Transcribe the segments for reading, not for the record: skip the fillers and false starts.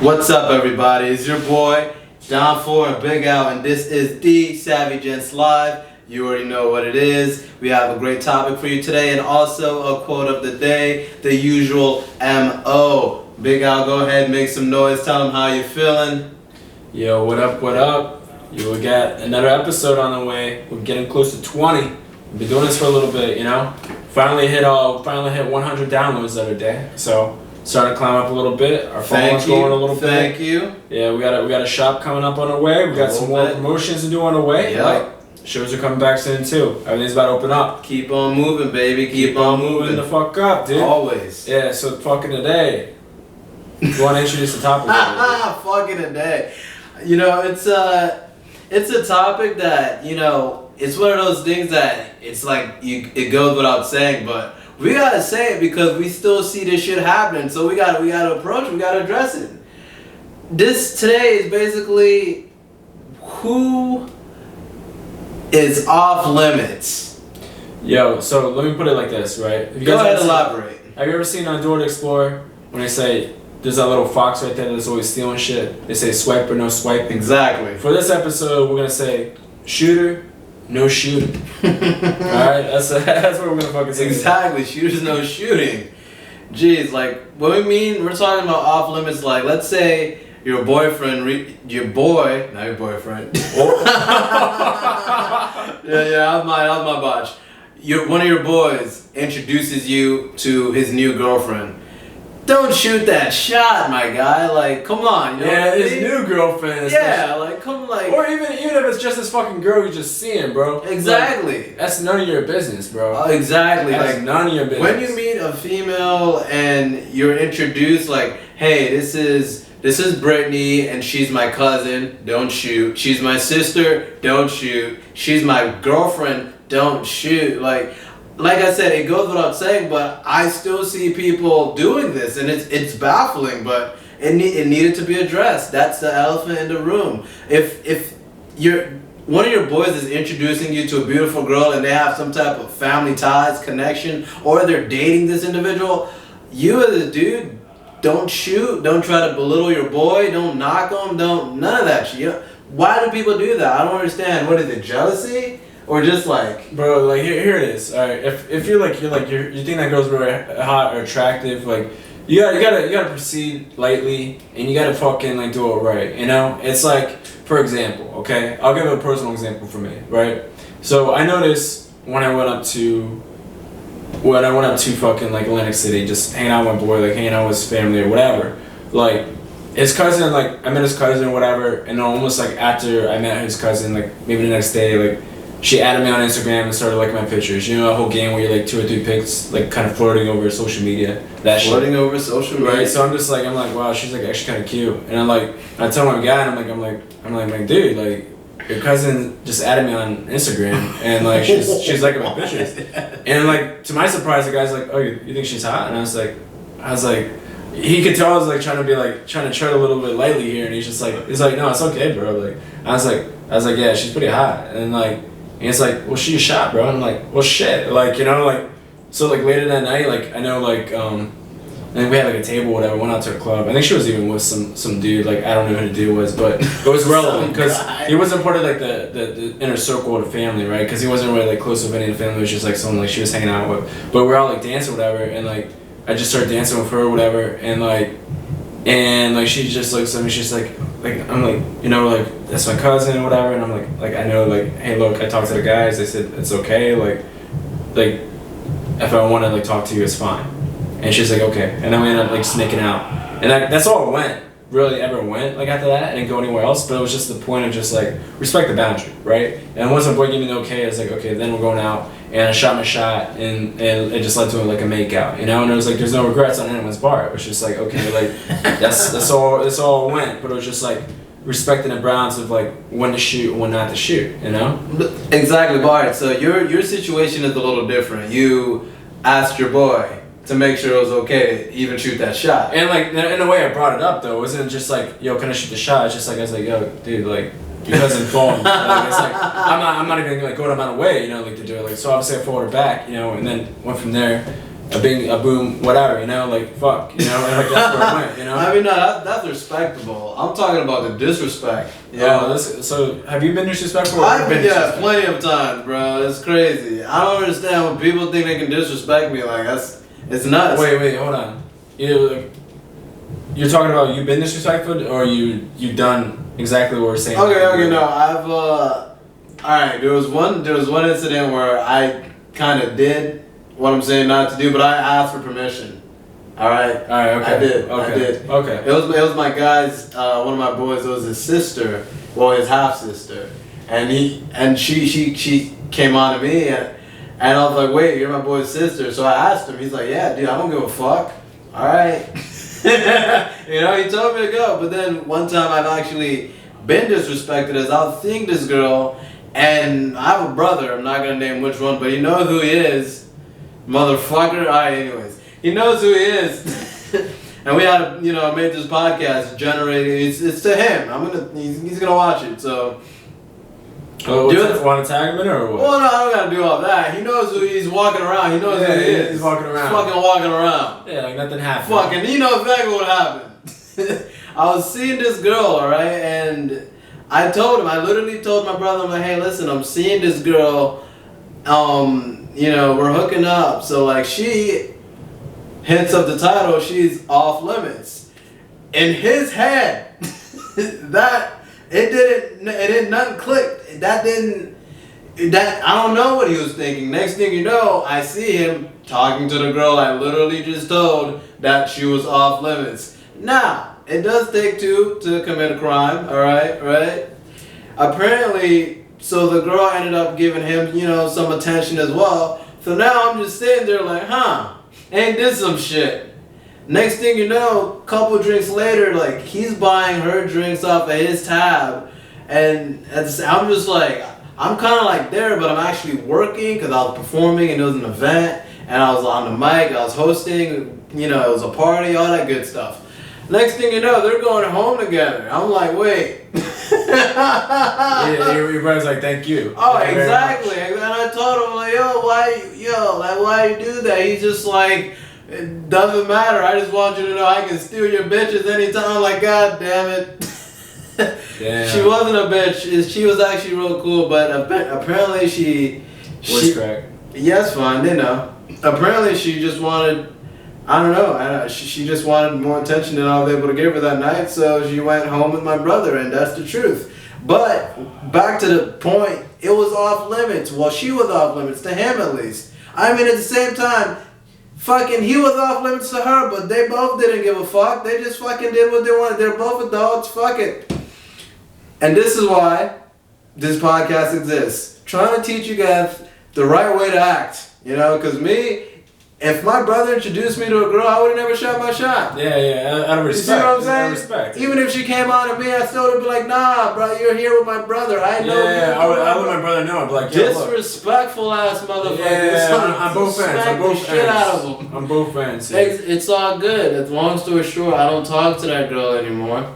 What's up, everybody? It's your boy, Don for Big Al, and this is the Savygents Live. You already know what it is. We have a great topic for you today, and also a quote of the day, the usual MO. Big Al, go ahead and make some noise. Tell them how you're feeling. Yo, what up, what up? You we got another episode on the way. We're getting close to 20. We've been doing this for a little bit, you know? Finally hit 100 downloads the other day. So starting to climb up a little bit. Our followers going a little bit. Thank you. Yeah, we got a shop coming up on the way. We got some more promotions to do on the way. Yep. Like shows are coming back soon too. Everything's about to open up. Keep on moving, baby. Keep on moving the fuck up, dude. Always. Yeah, so fucking today. You want to introduce the topic? Fucking today. You know, it's a topic that, you know, it's one of those things that it's like it goes without saying, but we gotta say it because we still see this shit happening. So we gotta approach it, we gotta address it. This today is basically who is off limits. Yo, so let me put it like this, right? If you Go guys ahead and elaborate. Have you ever seen on Door to Explore when they say there's that little fox right there that's always stealing shit? They say swipe or no swipe. Exactly. For this episode, we're gonna say shooter, no shooting. Alright, that's what we're gonna fucking say. Exactly, shooters no shooting. Jeez, like what we mean, we're talking about off limits. Like, let's say your boyfriend, not your boyfriend. yeah, that was my botch. One of your boys introduces you to his new girlfriend. Don't shoot that shot, my guy. Like, come on. You know yeah, what I his mean? new girlfriend. Yeah, like, come like. Or even if it's just this fucking girl you just seeing, bro. Exactly. Like, that's none of your business, bro. Exactly. That's like none of your business. When you meet a female and you're introduced, like, hey, this is Brittany and she's my cousin. Don't shoot. She's my sister. Don't shoot. She's my girlfriend. Don't shoot. Like I said, it goes without saying, but I still see people doing this, and it's baffling, but it needed to be addressed. That's the elephant in the room. If one of your boys is introducing you to a beautiful girl and they have some type of family ties, connection, or they're dating this individual, you as a dude, don't shoot, don't try to belittle your boy, don't knock him, none of that shit. Why do people do that? I don't understand. What is it, jealousy? Or just like, bro, like here it is. All right, if you think that girl's really hot or attractive, like you gotta proceed lightly and you gotta fucking like do it right. You know, it's like, for example, okay, I'll give a personal example for me, right? So I noticed when I went up to fucking like Atlantic City, just hanging out with my boy, like hanging out with his family or whatever, like. His cousin, like I met his cousin or whatever, and almost like after I met his cousin, like maybe the next day, like she added me on Instagram and started liking my pictures. You know that whole game where you're like 2 or 3 pics, like kind of flirting over social media. Over social media. Right. So I'm like, wow, she's like actually kind of cute. And I tell my guy, and I'm like, dude, like your cousin just added me on Instagram, and like she's liking my pictures. And like to my surprise, the guy's like, oh, you think she's hot? And I was like. He could tell I was like trying to tread a little bit lightly here, and he's like, no, it's okay, bro. Like I was like, yeah, she's pretty hot, and it's like, well, she's shot, bro. And I'm like, well, shit, like you know, like so like later that night, like I know like I think we had like a table, whatever. Went out to a club. I think she was even with some dude. Like I don't know who the dude was, but it was relevant because he wasn't part of like the inner circle of the family, right? Because he wasn't really like close with any of the family. It was just like someone like she was hanging out with. But we're all like dancing, whatever, and like. I just started dancing with her or whatever, and she just looks at me, she's like I'm like, you know, like that's my cousin or whatever, and I'm like I know, like, hey, look, I talked to the guys, they said it's okay, like if I want to like talk to you, it's fine. And she's like, okay. And then we ended up like sneaking out, and that's all it went. Really ever went like after that. I didn't go anywhere else, but it was just the point of just like respect the boundary, right? And once my boy gave me the okay, I was like, okay, then we're going out. And I shot my shot, and it just led to like a make out, you know. And it was like there's no regrets on anyone's part. It was just like, okay, like that's all it went. But it was just like respecting the bounds of like when to shoot and when not to shoot, you know. Exactly, Bart. So your situation is a little different. You asked your boy to make sure it was okay to even shoot that shot. And like in the way I brought it up though, it wasn't just like, yo, can I shoot the shot? It's just like I was like, yo, dude, like your cousin phone. Like, it's like I'm not even like going out of my way, you know, like to do it. Like so obviously I forwarded back, you know, and then went from there a boom, whatever, you know, like fuck, you know, and like that's where I went, you know. I mean, no, that's respectable. I'm talking about the disrespect. Yeah. So have you been disrespectful? I've been plenty of times, bro. It's crazy. I don't understand when people think they can disrespect me. Like it's nuts. Wait, hold on. You're talking about you been disrespectful, or you done exactly what we're saying? Okay, no, I've all right. There was one incident where I kind of did what I'm saying not to do, but I asked for permission. All right, okay. I did. Okay. It was my guy's one of my boys. It was his sister, well, his half sister, and she came on to me and I was like, wait, you're my boy's sister. So I asked him. He's like, yeah, dude, I don't give a fuck. All right. You know, he told me to go. But then one time I've actually been disrespected as I was seeing this girl, and I have a brother, I'm not going to name which one, but he knows who he is. Motherfucker. Alright, anyways. He knows who he is. And we had, made this podcast generating, it's to him. He's going to watch it, so. Want to tag him in or what? Well, no, I don't gotta do all that. He knows who he's walking around. He knows who he is. He's walking around. He's fucking walking around. Yeah, like nothing happened. Fucking, you know exactly what happened. I was seeing this girl, alright, and I literally told my brother, I'm like, hey, listen, I'm seeing this girl, we're hooking up. So, like, she hits up the title, she's off limits. In his head, nothing clicked. I don't know what he was thinking. Next thing you know, I see him talking to the girl I literally just told that she was off limits. Now, it does take two to commit a crime, alright, right? Apparently, so the girl ended up giving him, some attention as well. So now I'm just sitting there like, ain't this some shit? Next thing you know, couple drinks later, like, he's buying her drinks off of his tab. And I'm just like, I'm kind of like there, but I'm actually working because I was performing and it was an event. And I was on the mic, I was hosting, it was a party, all that good stuff. Next thing you know, they're going home together. I'm like, wait. Yeah, your brother's like, thank you. Oh, exactly. And I told him, like, why you do that? He's just like, it doesn't matter. I just want you to know I can steal your bitches anytime. I'm like, God damn it. Damn. She wasn't a bitch. She was actually real cool, but apparently she crack. Yes, fine. Apparently she just wanted, I don't know. She just wanted more attention than I was able to give her that night, so she went home with my brother, and that's the truth. But back to the point, it was off limits. Well, she was off limits to him at least. I mean, at the same time, fucking he was off limits to her, but they both didn't give a fuck. They just fucking did what they wanted. They're both adults. Fuck it. And this is why this podcast exists. Trying to teach you guys the right way to act. Because me, if my brother introduced me to a girl, I would have never shot my shot. Yeah, out of respect. You see what I'm saying? Out of respect. Even if she came on to me, I still would be like, nah, bro, you're here with my brother. I know. Yeah, I would let my brother know. I'd be like, disrespectful ass motherfuckers. Yeah, I'm both fans. I'm both shit out of them. I'm both fans. Yeah. It's all good. Long story short, I don't talk to that girl anymore.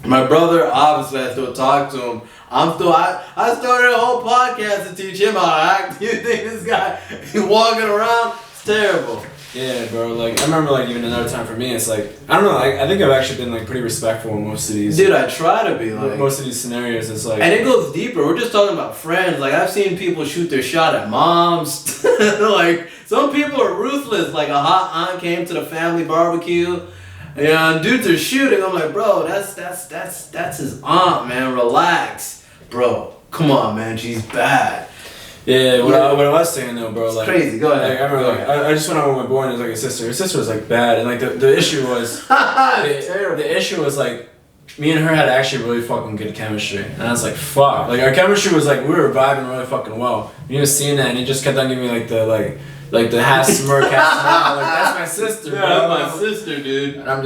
My brother, obviously, I still talk to him. I started a whole podcast to teach him how to act. You think this guy walking around? It's terrible. Yeah, bro. Like I remember, like even another time for me, it's like I don't know. I think I've actually been like pretty respectful in most of these. Dude, I try to be like most of these scenarios. It's like, and it goes deeper. We're just talking about friends. Like I've seen people shoot their shot at moms. Like some people are ruthless. Like a hot aunt came to the family barbecue. And dudes are shooting. I'm like, bro, that's his aunt, man. Relax, bro. Come on, man. She's bad. Yeah, what I was saying though, bro, like crazy. Go ahead. Like, I remember, like, I just went out with my boy and it was like a sister. Her sister was like bad, and like the issue was, the issue was like, me and her had actually really fucking good chemistry, and I was like, fuck, like our chemistry was like we were vibing really fucking well. You know, seeing that, and he just kept on giving me like the half smirk, half smile, like that's my sister. Yeah, bro. that's my sister, dude. And I'm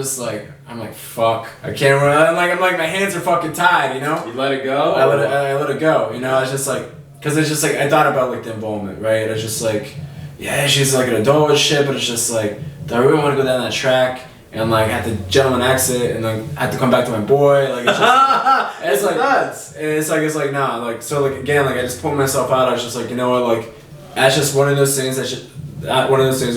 like, fuck, I can't run. I'm like, my hands are fucking tied, you know. You let it go. I let it go, you know. I was just like. Because it's just like, I thought about like the involvement, right? It's just like, yeah, she's like an adult and shit, but it's just like, do I really want to go down that track? And like, I had to gentleman exit and like, I had to come back to my boy. Like, it's just, it's like nuts. It's like, nah, like, so like, again, like, I just pulled myself out. I was just like, you know what, like, that's just one of those things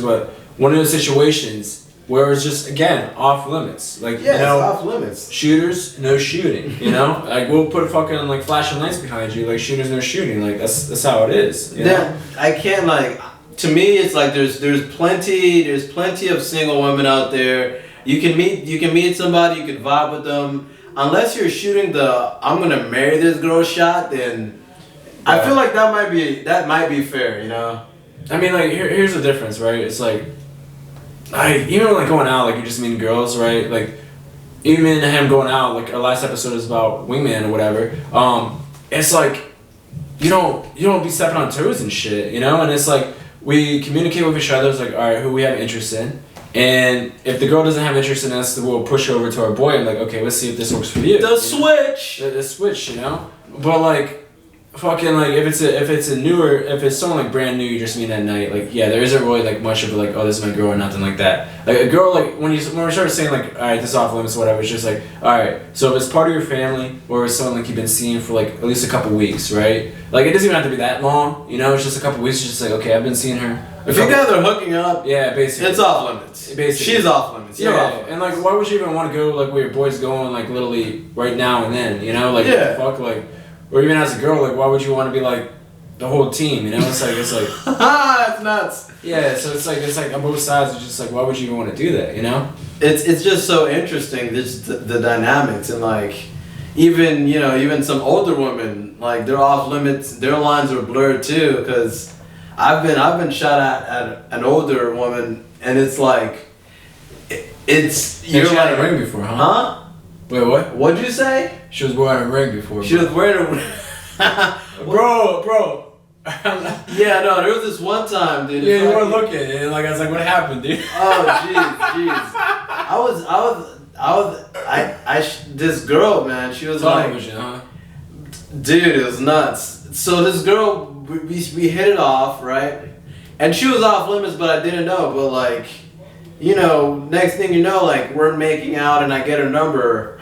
but one of those situations where it's just, again, off limits. Like, Yeah, you know, it's off limits. shooters, no shooting, you know? Like, we'll put fucking, like, flashing lights behind you, like, shooters, no shooting. Like, that's how it is, you know? Yeah, I can't, like, to me, it's like there's plenty of single women out there. You can meet somebody, you can vibe with them. Unless you're shooting the "I'm gonna marry this girl" shot, then I feel like that might be fair, you know? I mean, like, here's the difference, right? It's like, even when, like, going out, like, you're just meeting girls, right? Like, even him going out, like, our last episode is about wingman or whatever. It's like, you don't be stepping on toes and shit, you know? And it's like, we communicate with each other. It's like, all right, who we have interest in. And if the girl doesn't have interest in us, we'll push over to our boy and like, okay, let's see if this works for you. The switch! The switch, you know? But like, fucking like, if it's someone like brand new you just meet that night, like, yeah, there isn't really like much of a, like, oh, this is my girl or nothing like that. Like a girl, like when we started saying like, all right, this is off limits or whatever, it's just like, all right, so if it's part of your family or it's someone like you've been seeing for like at least a couple weeks, right? Like it doesn't even have to be that long, you know? It's just a couple weeks. It's just like, okay, I've been seeing her. If you guys are hooking up, yeah, basically, it's off limits. Basically, she's off limits. You're off limits. And like, why would you even want to go like where your boy's going, like literally right now and then, you know? Like, fuck, like. Or even as a girl, like, why would you want to be like the whole team? You know, it's like that's nuts. Yeah, so it's like on both sides. It's just like, why would you even want to do that? You know? It's just so interesting. Just the dynamics and like, even some older women, like they're off limits. Their lines are blurred too. Because I've been shot at an older woman, and it's like, you're like a ring before, huh? Huh? Wait, what? What'd you say? She was wearing a ring before. She was wearing a ring. bro. Yeah, no, there was this one time, dude. Yeah, you weren't looking, and like I was like, what happened, dude? Oh, jeez. This girl, man, she was television, huh? Dude, it was nuts. So this girl, we hit it off, right? And she was off limits, but I didn't know. But like, next thing you know, like we're making out, and I get her number.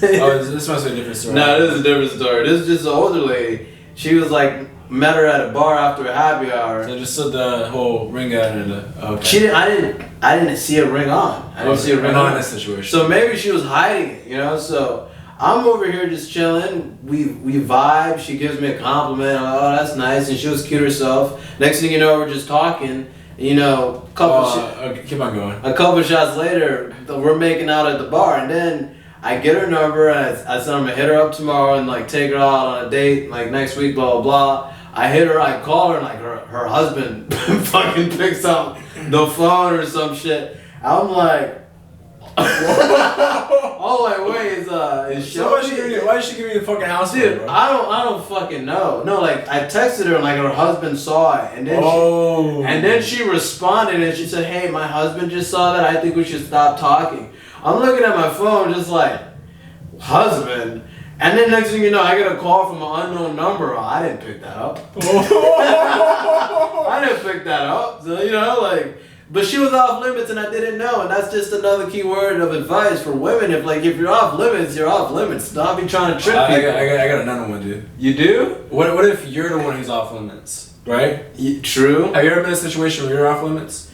Oh, this must be a different story. No, this is a different story. This is just an older lady. She was like, met her at a bar after a happy hour. So just saw the whole ring on and okay. She didn't. I didn't see a ring on. I didn't see a ring on in this situation. So maybe she was hiding it, So I'm over here just chilling. We vibe. She gives me a compliment. I'm like, oh, that's nice, and she was cute herself. Next thing you know, we're just talking. Okay, keep on going. A couple shots later, we're making out at the bar, and then I get her number, and I said I'm gonna hit her up tomorrow and like take her out on a date like next week, blah blah blah. I hit her, I call her, and like her husband fucking picks up the phone or some shit. I'm like, all I wait is So why did she give you the fucking house phone, dude, bro? I don't fucking know. No, like I texted her and like her husband saw it, and then she responded and she said, "Hey, my husband just saw that. I think we should stop talking." I'm looking at my phone just like, husband, and then next thing you know, I get a call from an unknown number. I didn't pick that up. I didn't pick that up. So but she was off limits and I didn't know, and that's just another key word of advice for women. If you're off limits, you're off limits. Don't be trying to trick people. I got another one, dude. You do? What if you're the one who's off limits, right? True. Have you ever been in a situation where you're off limits?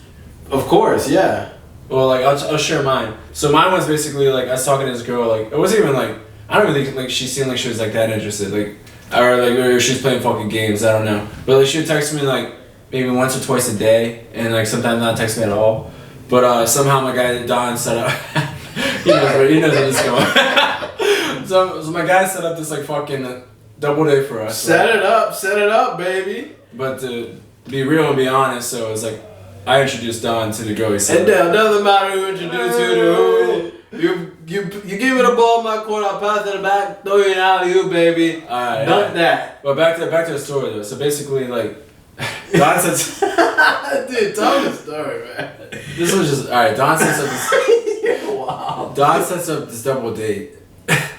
Of course, yeah. Well, like I'll share mine. So mine was basically like I was talking to this girl. Like it wasn't even like I don't even think like she seemed like she was like that interested. Or she was playing fucking games. I don't know. But like she would text me like maybe once or twice a day, and like sometimes not text me at all. But somehow my guy Don set up. he knows where this is going. so my guy set up this like fucking double date for us. Set it up, baby. But to be real and be honest, so it was like. I introduced Don to the girl. He said, "It doesn't matter who introduced you to who. You give me the ball in my court. I'll pass it back. Throw you an alley-oop, baby. All right, done that." But back to the story though. So basically, like, Don said, "Dude, tell me the story, man." This was just all right. Don sets up this. Wow. Don sets up this double date.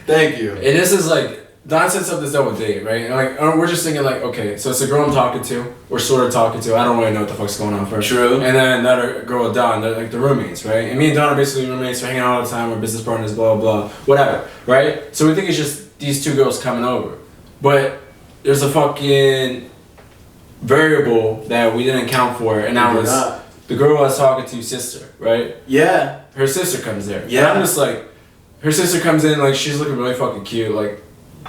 Thank you. And this is like. Don sets up this double date, right? And like we're just thinking like, okay, so it's a girl I'm talking to, or sort of talking to. I don't really know what the fuck's going on first. True. And then another girl with Don, they're like the roommates, right? And me and Don are basically roommates. We're hanging out all the time. We're business partners, blah blah, whatever, right? So we think it's just these two girls coming over, but there's a fucking variable that we didn't account for, and that was the girl I was talking to, sister, right? Yeah. Her sister comes there. Yeah. And I'm just like, her sister comes in, like, she's looking really fucking cute, like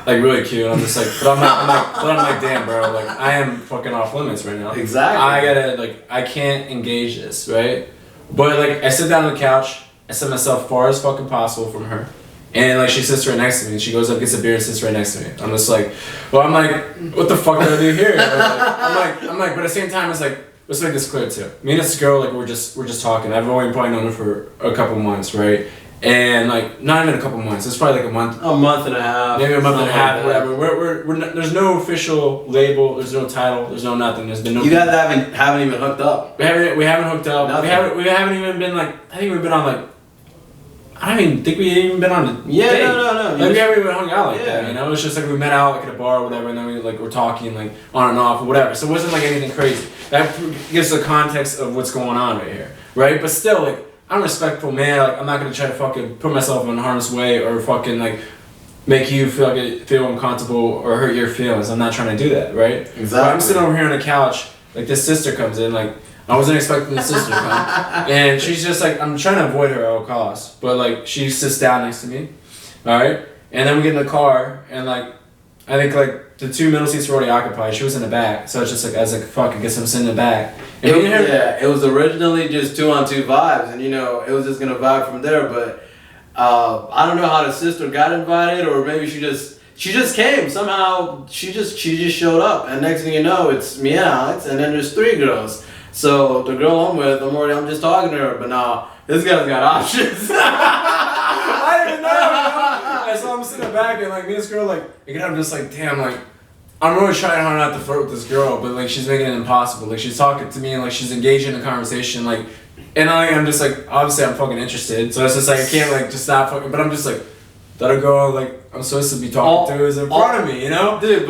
really cute. And I'm just like, but I'm like, damn, bro, like, I am fucking off limits right now. Exactly. I gotta, like, I can't engage this, right? But, like, I sit down on the couch, I set myself far as fucking possible from her. And, like, she sits right next to me, and she goes up, gets a beer, and sits right next to me. I'm just like, well, I'm like, what the fuck do I do here? I'm like, but at the same time, it's like, let's make this clear too. Me and this girl, like, we're just talking. I've only probably known her for a couple months, right? And, like, not even a couple months. It's probably like a month. A month and a half. Maybe a month and a half, whatever. We're not, there's no official label. There's no title. There's no nothing. There's been no. You guys haven't even hooked up. We haven't hooked up. Nothing. We haven't even been like. I think we've been on like. I don't even think we even been on a date. No. Like, we haven't even hung out like that, you know? It's just like we met out like at a bar or whatever, and then we like were talking like on and off or whatever. So it wasn't like anything crazy. That gives the context of what's going on right here, right? But still, like, I'm a respectful man. Like, I'm not gonna try to fucking put myself in harm's way or fucking like make you feel uncomfortable or hurt your feelings. I'm not trying to do that, right? Exactly. But I'm sitting over here on the couch, like this sister comes in, like. I wasn't expecting the sister to come. And she's just like, I'm trying to avoid her at all costs. But like, she sits down next to me. Alright? And then we get in the car, and like, I think like the two middle seats were already occupied. She was in the back. So it's just like, I was like, fuck, I guess I'm sitting in the back. And it was originally just 2-on-2 vibes. And you know, it was just gonna vibe from there. But I don't know how the sister got invited, or maybe she just came. Somehow, she just showed up. And next thing you know, it's me and Alex, and then there's 3 girls. So the girl I'm with, I'm just talking to her, but now this guy's got options. I didn't know. So I'm sitting back and like me and this girl, like, again, I'm just like, damn, like, I'm really trying hard not to flirt with this girl, but like she's making it impossible. Like she's talking to me and like she's engaging in a conversation, like, and I'm just like, obviously I'm fucking interested. So it's just like I can't like just stop fucking, but I'm just like, that girl like I'm supposed to be talking to is in front of me, you know? Dude,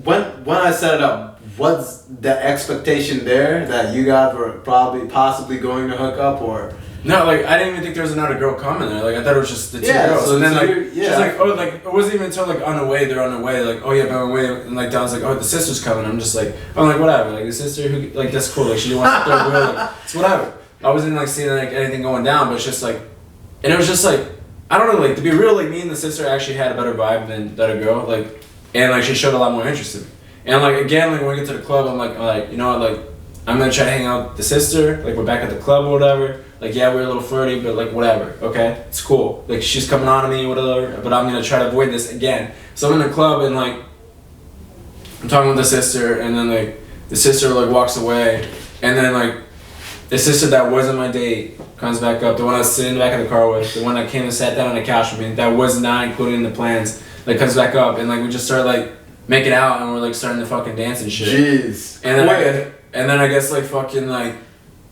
but when I set it up. Was the expectation there that you guys were possibly going to hook up, or? No, like I didn't even think there was another girl coming there. Like I thought it was just the two girls. So and then like she's like, oh, like it wasn't even until like on the way. They're on the way. Like, oh yeah, they're on the way. And like Don's like, oh, the sister's coming. I'm like whatever. Like the sister who like that's cool. Like she wants to throw a wheel. Like, it's whatever. I wasn't like seeing like anything going down, but it's just like, and it was just like, I don't know. Like to be real, like me and the sister actually had a better vibe than the other girl. Like, and like she showed a lot more interest in me. And like again, like when we get to the club, I'm like, you know what, like I'm gonna try to hang out with the sister. Like we're back at the club or whatever. Like yeah, we're a little flirty, but like whatever. Okay, it's cool. Like she's coming on to me, whatever. But I'm gonna try to avoid this again. So I'm in the club and like I'm talking with the sister, and then like the sister like walks away, and then like the sister that wasn't my date comes back up. The one I was sitting back in the car with, the one that came and sat down on the couch with me, that was not included in the plans. Like comes back up, and like we just start like. Making out, and we're like starting to fucking dance and shit. Jeez. And then I guess like fucking like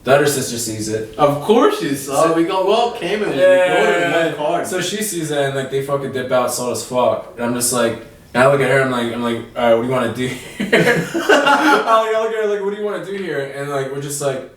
the other sister sees it. Of course she saw. So we came and we go in one car. So she sees it and like they fucking dip out slow as fuck. And I'm just like, and I look at her. I'm like, all right, what do you want to do here? I look at her like, what do you want to do here? And like we're just like,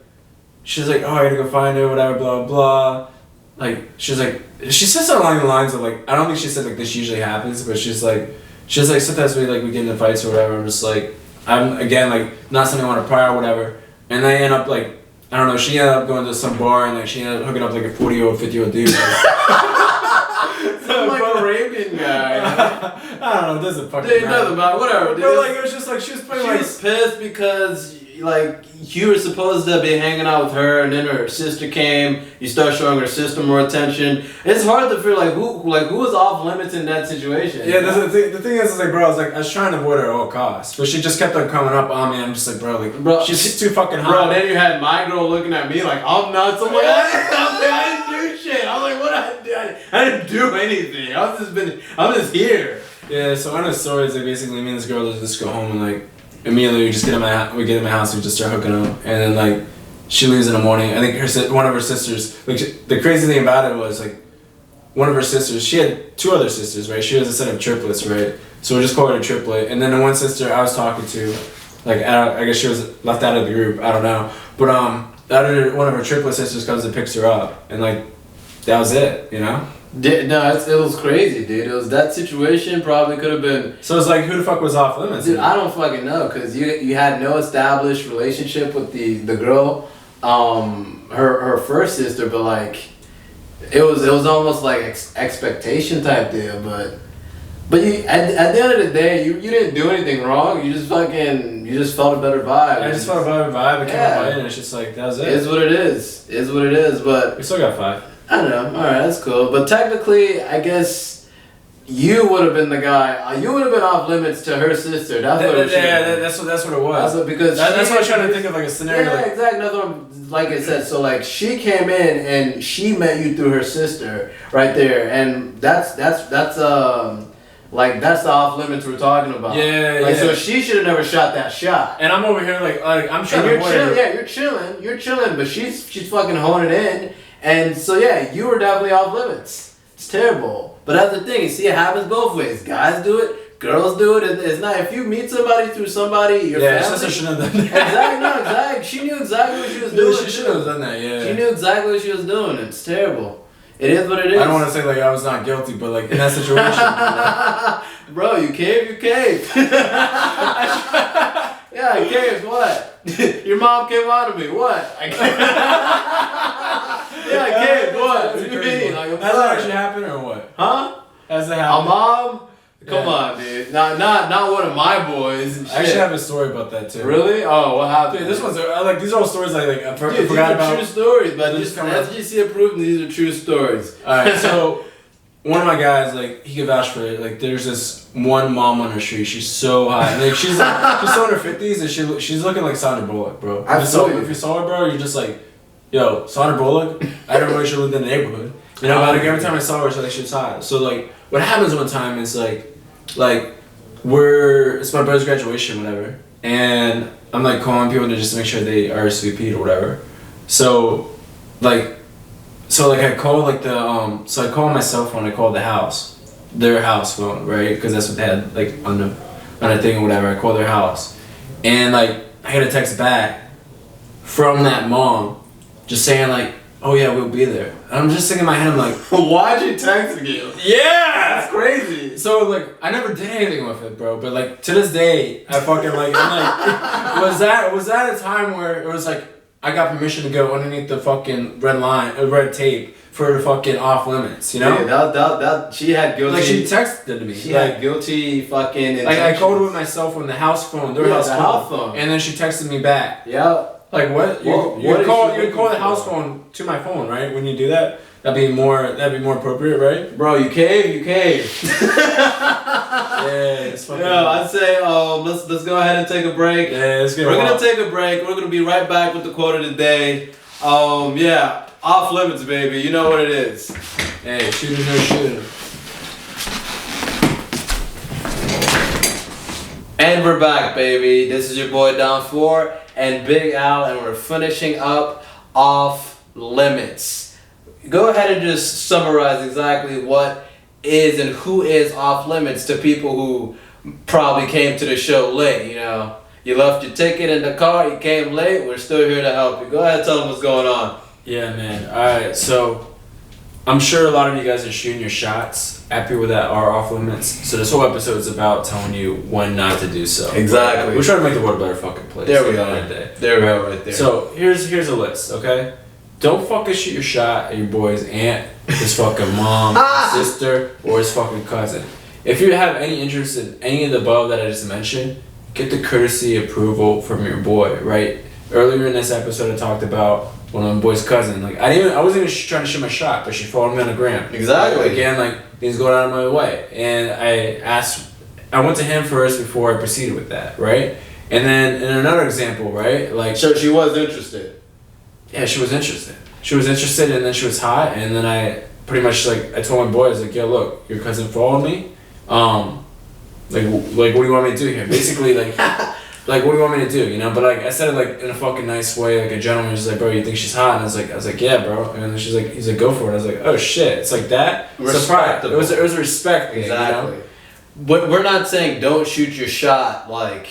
she's like, oh, I gotta go find her, whatever, blah blah. Like she says something along the lines of like, I don't think she said like this usually happens, but she's like sometimes we get into fights or whatever. I'm just like, I'm again like not something I want to pry or whatever. And I end up like, I don't know. She ended up going to some bar and like she ended up hooking up like a 40-year-old, 50-year-old dude. Some like Arabian guy. I don't know. It doesn't fucking matter. It doesn't matter. Whatever. But like it was just like she was playing. She was pissed because like you were supposed to be hanging out with her, and then her sister came. You start showing her sister more attention. It's hard to feel like who was off limits in that situation. Yeah, the thing is like, bro, I was trying to avoid her at all costs, but she just kept on coming up on me. I'm just like, bro, she's too fucking hot. Bro, then you had my girl looking at me like I'm nuts. I'm like, I didn't do shit. I'm like, what I did? I didn't do anything. I'm just here. Yeah, so one of the stories, like basically me and this girl just go home and like. Immediately we get in my house, we just start hooking up, and then like she leaves in the morning. I think one of her sisters, like the crazy thing about it was like one of her sisters, she had 2 other sisters, right? She has a set of triplets, right? So we just call her a triplet. And then the one sister I was talking to, like I guess she was left out of the group, I don't know, but one of her triplet sisters comes and picks her up, and like that was it, you know? No, it was crazy, dude. It was that situation probably could have been. So it's like, who the fuck was off limits? Dude, I don't fucking know, because you had no established relationship with the girl. her first sister, but like it was almost like expectation type deal, but you at the end of the day you didn't do anything wrong. You just felt a better vibe. I just felt a better vibe. It came out and it's just like that was it. It's what it is. It's what it is. But we still got 5. I don't know. All right, that's cool. But technically, I guess. You would have been the guy. You would have been off limits to her sister. That's what it was. Yeah, that's what it was. That's what I'm trying to think of, like a scenario. Yeah, like, exactly. That's what like I said. So like she came in and she met you through her sister right there, and that's like that's the off limits we're talking about. Yeah, like, yeah. So she should have never shot that shot. And I'm over here like I'm trying to avoid her. Yeah, you're chilling, but she's fucking honing in, and so yeah, you were definitely off limits. It's terrible. But that's the thing. You see, it happens both ways. Guys do it. Girls do it. It's not. If you meet somebody through somebody, your family. Sister shouldn't have done that. Exactly. No, exactly. She knew exactly what she was doing. She should have done that. Yeah. She knew exactly what she was doing. It's terrible. It is what it is. I don't want to say like I was not guilty, but like in that situation. Bro, you caved. Yeah, I caved. What? Your mom came out of me. What? Yeah, I caved. What? What do you mean? Like, has that actually happened or what? Huh? Has that happened? A mom? Come on, dude. Not one of my boys. And shit. I actually have a story about that too. Really? Oh, what happened? Dude, this one's like these are all stories I forgot about. True stories, but just SGC approved. These are true stories. All right, so one of my guys, like he could vouch for it. Like there's this one mom on the street. She's so hot. Like she's still in her 50s and she's looking like Sandra Bullock, bro. If you saw her, bro, you're just like, yo, Sandra Bullock. I don't know she lived in the neighborhood. You know, like every time I saw her, she was hot. So like, what happens one time is like it's my brother's graduation, whatever, and I'm like calling people to just make sure they RSVP'd or whatever. So I called like I called my cell phone. I called the house, their house phone, right? Because that's what they had like on a thing or whatever. I called their house, and like I got a text back from that mom, just saying like, oh yeah, we'll be there. And I'm just thinking in my head, I'm like, why'd you text me? Yeah! That's crazy. So like, I never did anything with it, bro. But like, to this day, I fucking like, I'm like, was that a time where it was like, I got permission to go underneath the fucking red tape for the fucking off limits, you know? Yeah, that she had guilty. Like she texted to me. She had guilty fucking. Like I called her with my cell phone, the house phone, their house phone, and then she texted me back. Yeah. Like what? You call the house phone to my phone, right? When you do that, that'd be more appropriate, right? Bro, you cave. Yeah, it's fucking. Yeah, I'd say let's go ahead and take a break. Yeah, let's get. We're gonna take a break. We're gonna be right back with the quote of the day. Yeah, off limits, baby. You know what it is. Hey, shooters no shooting. And we're back, baby. This is your boy Don 4 and Big Al, and we're finishing up off limits. Go ahead and just summarize exactly what is and who is off limits to people who probably came to the show late. You know, you left your ticket in the car, you came late. We're still here to help you. Go ahead and tell them what's going on. Yeah, man. All right, so I'm sure a lot of you guys are shooting your shots at people that are off limits. So this whole episode is about telling you when not to do so. Exactly. We're trying to make the world a better fucking place. There we go. There we go, right there. So here's a list, okay? Don't fucking shoot your shot at your boy's aunt, his fucking mom, sister, or his fucking cousin. If you have any interest in any of the above that I just mentioned, get the courtesy approval from your boy, right? Earlier in this episode, I talked about one of my boy's cousin. Like I wasn't even trying to shoot my shot, but she followed me on the gram. Exactly. Again, like things going out of my way, and I went to him first before I proceeded with that, right? And then in another example, right? Like so she was interested. Yeah, she was interested. She was interested, and then she was hot, and then I pretty much like I told my boys like, yo, look, your cousin followed me. Like what do you want me to do here? Basically, like. Like, what do you want me to do, you know? But, like, I said it, like, in a fucking nice way, like a gentleman. She's like, bro, you think she's hot? And I was like, yeah, bro. And then he's like, go for it. I was like, oh, shit. It's like that? Surprise. It was a respect thing, exactly. You know? But we're not saying don't shoot your shot, like,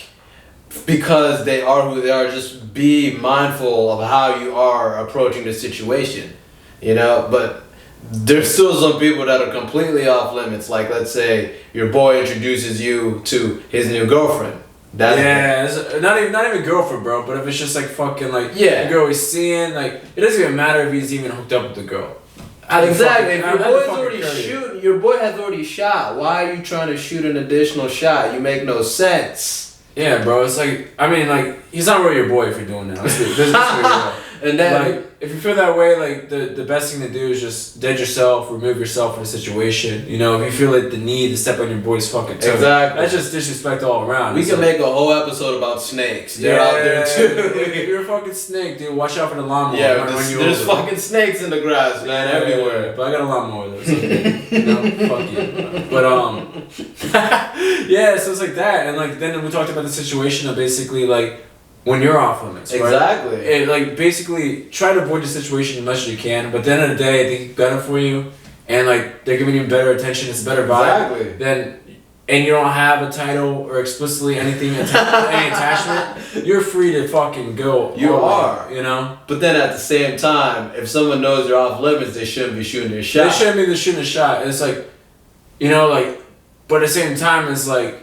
because they are who they are. Just be mindful of how you are approaching the situation, you know? But there's still some people that are completely off limits. Like, let's say your boy introduces you to his new girlfriend. That's it's not even girlfriend, bro. But if it's just like fucking like Yeah. the girl he's seeing, like it doesn't even matter if he's even hooked up with the girl. Exactly. If your boy's already shooting, your boy has already shot. Why are you trying to shoot an additional shot? You make no sense. Yeah, bro. It's like, I mean, like, he's not really your boy if you're doing that. Let's be real. And then, like, if you feel that way, like, the best thing to do is just dead yourself, remove yourself from the situation. You know, if you feel like the need to step on your boy's fucking toe, exactly. that's just disrespect all around. We can make a whole episode about snakes. They're out there too. If you're a fucking snake, dude, watch out for the lawnmower. Yeah, there's fucking snakes in the grass, man, everywhere. Yeah, but I got a lawnmower though, so, you know, fuck you. But yeah, so it's like that, and like then we talked about the situation of basically like when you're off limits, right? Exactly. And like basically try to avoid the situation as much as you can, but at the end of the day, I think it's better for you, and like they're giving you better attention, it's a better vibe. Exactly. Then, and you don't have a title or explicitly anything any attachment, you're free to fucking go. You are, you know. But then at the same time, if someone knows you're off limits, they shouldn't be shooting their shot. They shouldn't be shooting a shot. It's like, you know, like, but at the same time, it's like.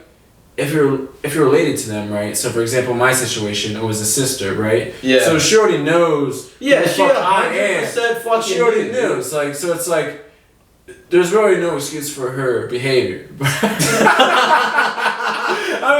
If you're related to them, right? So for example, my situation, it was a sister, right? Yeah. So she already knows. Yeah, who she the fuck I am. 100% fucking She already knew. knew. It's like so. It's like there's really no excuse for her behavior. I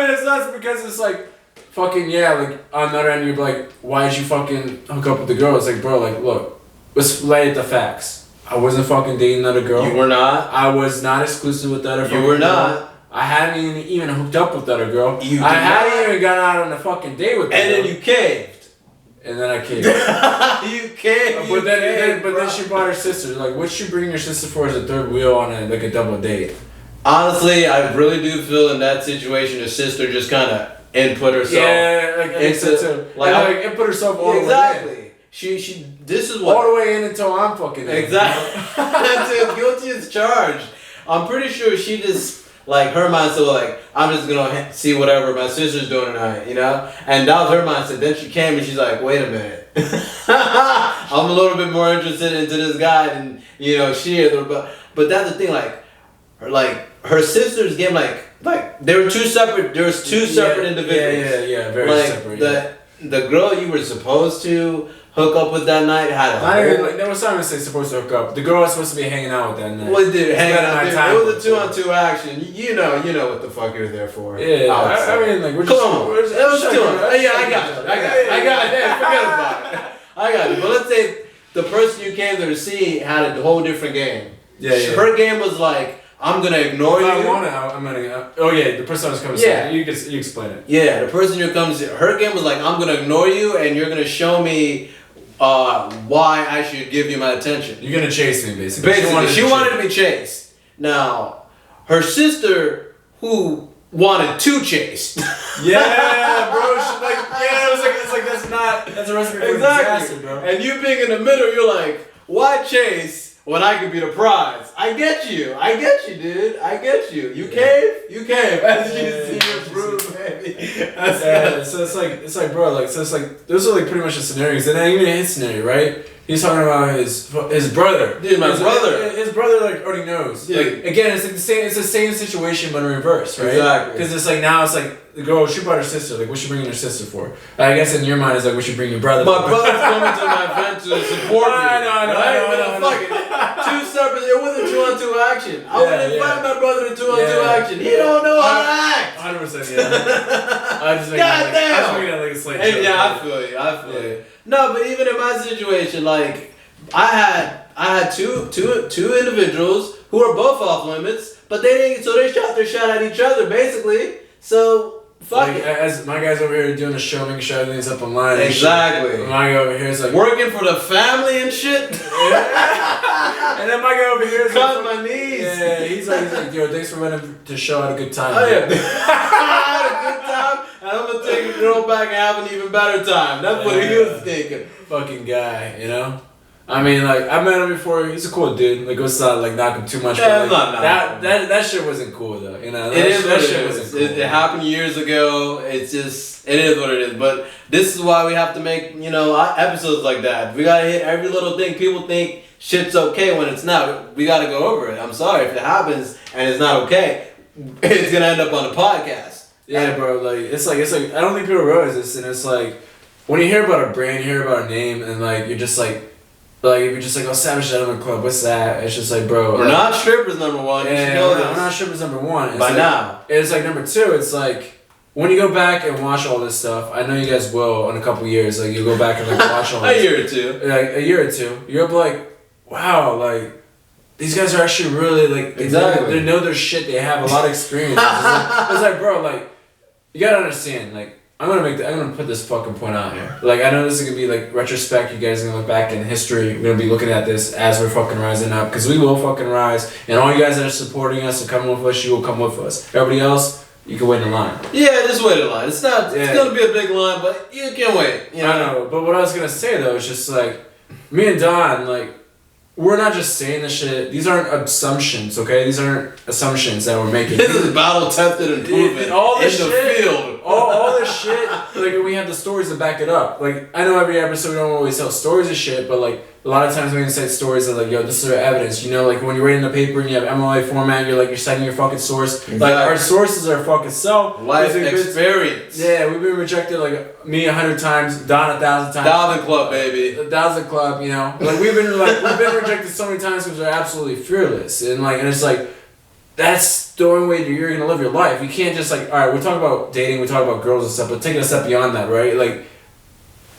mean, it's not because it's like fucking yeah. Like on the other end, you're like, why did you fucking hook up with the girl? It's like, bro, like look, let's lay at the facts. I wasn't fucking dating another girl. You were not. I was not exclusive with that other. You were girl. not. I hadn't even hooked up with that other girl. I hadn't even gone out on a fucking date with her. And then you caved. And then I caved. You caved. But then she brought her sister. Like, what'd she bring your sister for as a third wheel on a double date? Honestly, I really do feel in that situation, her sister just kind of input herself. Yeah, like input herself all the way in. Exactly. She. This is what all the way in until I'm fucking in. Exactly. That's it. Guilty as charged. I'm pretty sure she just. Like, her mindset was like, I'm just gonna see whatever my sister's doing tonight, you know? And that was her mindset. Then she came and she's like, wait a minute. I'm a little bit more interested into this guy than, you know, she is. But that's the thing, her sisters gave, there were two separate individuals. Yeah, very separate. The girl you were supposed to hook up with that night had a not even, there was something supposed to hook up. The girl was supposed to be hanging out with that night. Well, dude, it was a 2-on-2 action. You know what the fuck you're there for. Yeah, I mean, like, we're just... Come on. It was 2-on-2. Yeah, I got it. Forget about it. I got it. But let's say the person you came there to see had a whole different game. Yeah. Her game was like, I'm gonna ignore you. If I want it, I'm gonna... Oh, yeah, the person I was coming to see. You explain it. Yeah, the person who comes... Her game was like, I'm gonna ignore you and you're gonna show me... why I should give you my attention. You're gonna chase me, basically. She wanted to be chased. Now, her sister, who wanted to chase. Yeah, bro. It's like that's a recipe for disaster, bro. And you being in the middle, you're like, why chase when I could be the prize? I get you, dude. I get you. You cave. As you see your proof, baby. So it's like, bro, like, so it's like, those are like pretty much the scenarios. And then even in his scenario, right? He's talking about his brother. Dude, my brother. His brother like already knows. Dude. Like again, it's like the same situation but in reverse, right? Exactly. Because it's like now it's like the girl she brought her sister. Like, what's she bringing her sister for? I guess in your mind it's like, what she bring your brother? My for? brother's coming to my event to support me. I know. Fuck it. Two separate. It wasn't 2-on-2 action. I would invite my brother to 2-on-2 action. He don't know how to act. 100%. Yeah. I just God damn. like a slate. I feel you. No, but even in my situation, like, I had two individuals who were both off limits, but they shot their shot at each other basically. So fuck it. As my guys over here doing the show, making sure everything's up online. Exactly. My guy over here is like working for the family and shit. And then my guy over here is cut my knees. Yeah, he's like, yo, thanks for running to show. I had a good time. Oh yeah, I had a good time, and I'm gonna take a girl back and have an even better time. That's what he was thinking. Fucking guy, you know. I mean, like, I met him before. He's a cool dude. Like, let's not like knock him too much. Yeah, but, like, that shit wasn't cool though. You know, that shit wasn't cool. It happened years ago. It's just, it is what it is. But this is why we have to make, episodes like that. We gotta hit every little thing. People think shit's okay when it's not. We gotta go over it. I'm sorry if it happens and it's not okay. It's gonna end up on the podcast. Yeah, bro. Like it's like I don't think people realize this, and it's like when you hear about a brand, you hear about a name, and like you're just like if you're just like, oh, Savage Gentleman Club, what's that? It's just like, bro. We're like, not strippers number one. You should know this. We're not strippers number one. It's By like, now. It's like number two. It's like when you go back and watch all this stuff. I know you guys will in a couple years. Like you go back and like watch all this. A year or two. Like a year or two. You're like, wow, like. These guys are actually really like exactly. They know their shit. They have a lot of experience. It's like, bro, like you gotta understand. Like I'm gonna put this fucking point out here. Like I know this is gonna be like retrospect. You guys are gonna look back in history. We're gonna be looking at this as we're fucking rising up because we will fucking rise. And all you guys that are supporting us and coming with us, you will come with us. Everybody else, you can wait in line. Yeah, just wait in line. It's not. It's gonna be a big line, but you can wait. You know? I know. But what I was gonna say though is just like me and Don like. We're not just saying this shit. These aren't assumptions, okay? These aren't assumptions that we're making. This is battle tested and proven all this in the shit, field. All this shit, like we have the stories to back it up. Like I know every episode we don't always tell stories of shit, but like a lot of times we can say stories that like, yo, this is our evidence. You know, like when you're reading the paper and you have MLA format, you're citing your fucking source. Exactly. Like our sources are fucking self. Life experience. Yeah, we've been rejected like me 100 times, Don 1,000 times. 1,000 Club, baby. 1,000 Club, you know. Like we've been rejected so many times because we're absolutely fearless, and it's like that's the only way you're gonna live your life. You can't just like, all right, we talk about dating, we talk about girls and stuff, but take it a step beyond that, right? Like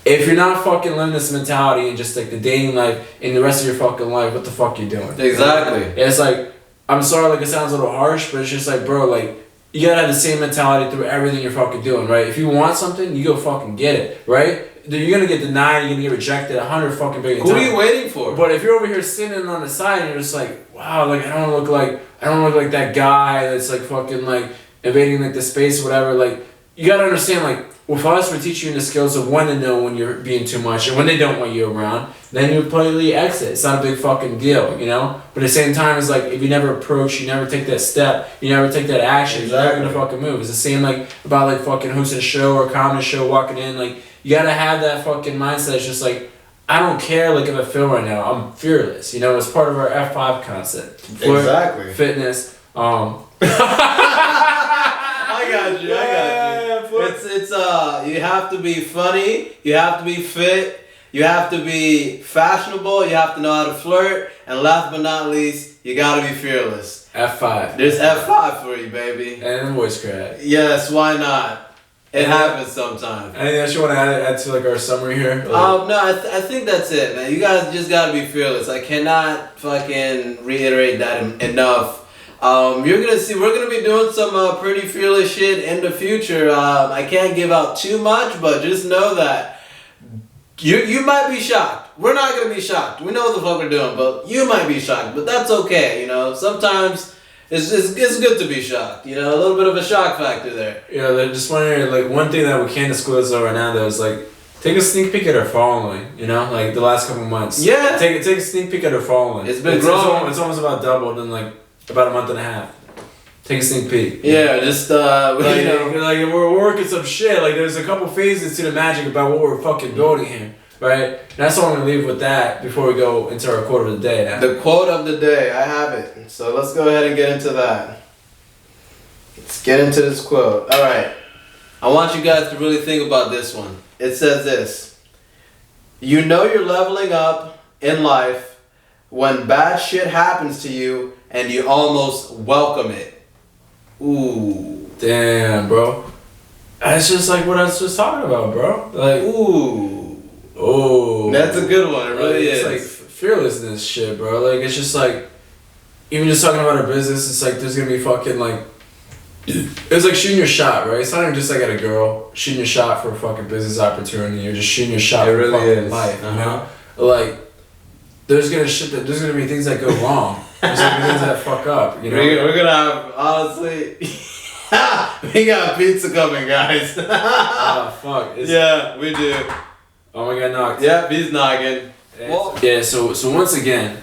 if you're not fucking living this mentality and just like the dating life and the rest of your fucking life, what the fuck you doing? Exactly. And it's like, I'm sorry, like it sounds a little harsh, but it's just like, bro, like you gotta have the same mentality through everything you're fucking doing, right? If you want something, you go fucking get it, right? You're gonna get denied, you're gonna get rejected 100 fucking billion times. Who are you waiting for? But if you're over here sitting on the side and you're just like, wow, like I don't look like that guy that's like fucking like invading like the space or whatever, like you gotta understand like with us we're teaching you the skills of when to know when you're being too much and when they don't want you around, then you politely exit. It's not a big fucking deal, you know? But at the same time it's like if you never approach, you never take that step, you never take that action, you're never gonna fucking move. It's the same like about like fucking hosting a show or a comedy show, walking in, like you gotta have that fucking mindset. It's just like I don't care like if I feel right now. I'm fearless. You know, it's part of our F5 concept. Exactly. Fitness. I got you. It's you have to be funny, you have to be fit, you have to be fashionable, you have to know how to flirt, and last but not least, you gotta be fearless. F5. There's F5 for you, baby. And voice crack. Yes, why not? It happens sometimes. Anything else you want to add to like our summary here? No, I think that's it, man. You guys just gotta be fearless. I cannot fucking reiterate that enough. We're gonna be doing some pretty fearless shit in the future. I can't give out too much, but just know that you might be shocked. We're not gonna be shocked. We know what the fuck we're doing, but you might be shocked. But that's okay, you know. Sometimes it's good to be shocked, you know, a little bit of a shock factor there. Yeah, just wondering, like one thing that we can't disclose though right now though is like take a sneak peek at our following, you know, like the last couple months. Yeah. Take a sneak peek at our following. It's been growing. It's almost about doubled in like about a month and a half. Take a sneak peek. Yeah, just like, you know, like we're working some shit. Like there's a couple phases to the magic about what we're fucking building here, right? And that's all I'm gonna leave with that before we go into our quote of the day. Now. The quote of the day, I have it. So let's go ahead and get into that. Let's get into this quote. All right, I want you guys to really think about this one. It says this: you know you're leveling up in life when bad shit happens to you and you almost welcome it. Ooh. Damn, bro. That's just like what I was just talking about, bro. Like, ooh. Oh. That's a good one. It really is. It's like fearlessness shit, bro. Like, it's just like, even just talking about our business, it's like there's gonna be fucking like, it's like shooting your shot, right? It's not even just like at a girl shooting your shot for a fucking business opportunity. You're just shooting your shot for fucking life, you know? Like, there's gonna be things that go wrong. There's gonna be things that fuck up, you know? We're gonna have, honestly, we got pizza coming, guys. Oh, fuck. Yeah, we do. Oh my god, knocked. Yep, he's knocking. Yeah, so once again,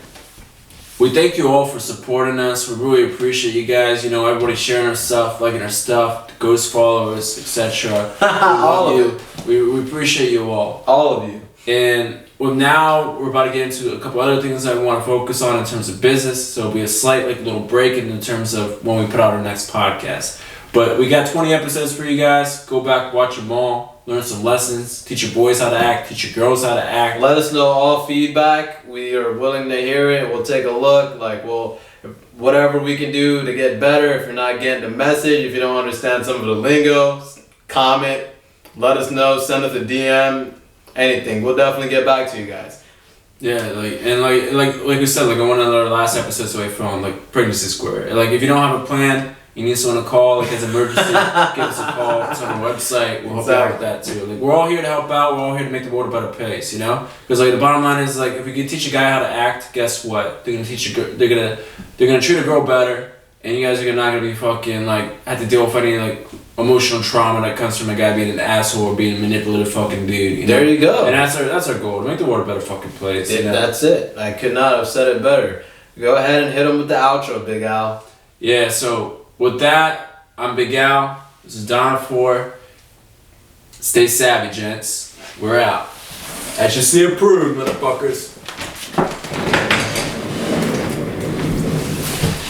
we thank you all for supporting us. We really appreciate you guys. You know, everybody sharing our stuff, liking our stuff, ghost followers, etc. All of you. We appreciate you all. All of you. And well, now we're about to get into a couple other things that we want to focus on in terms of business. So it'll be a slight like little break in terms of when we put out our next podcast. But we got 20 episodes for you guys. Go back, watch them all, learn some lessons, teach your boys how to act, teach your girls how to act. Let us know all feedback. We are willing to hear it. We'll take a look. Like, whatever we can do to get better. If you're not getting the message, if you don't understand some of the lingo, comment. Let us know. Send us a DM. Anything. We'll definitely get back to you guys. Yeah, like we said, like on one of our last episodes away from like pregnancy square. Like if you don't have a plan, you need someone to call, like as an emergency, give us a call. It's on our website. We'll help you out with that too. Like we're all here to help out. We're all here to make the world a better place, you know? Because like the bottom line is like if we can teach a guy how to act, guess what? They're gonna teach you. They're gonna treat a girl better, and you guys are not gonna be fucking like have to deal with any like emotional trauma that comes from a guy being an asshole or being a manipulative fucking dude. You know? There you go. And that's our goal, to make the world a better fucking place. You know? That's it. I could not have said it better. Go ahead and hit him with the outro, Big Al. Yeah. So with that. I'm Big Al. This is Don 4. Stay savvy, gents. We're out. HSC approved, motherfuckers.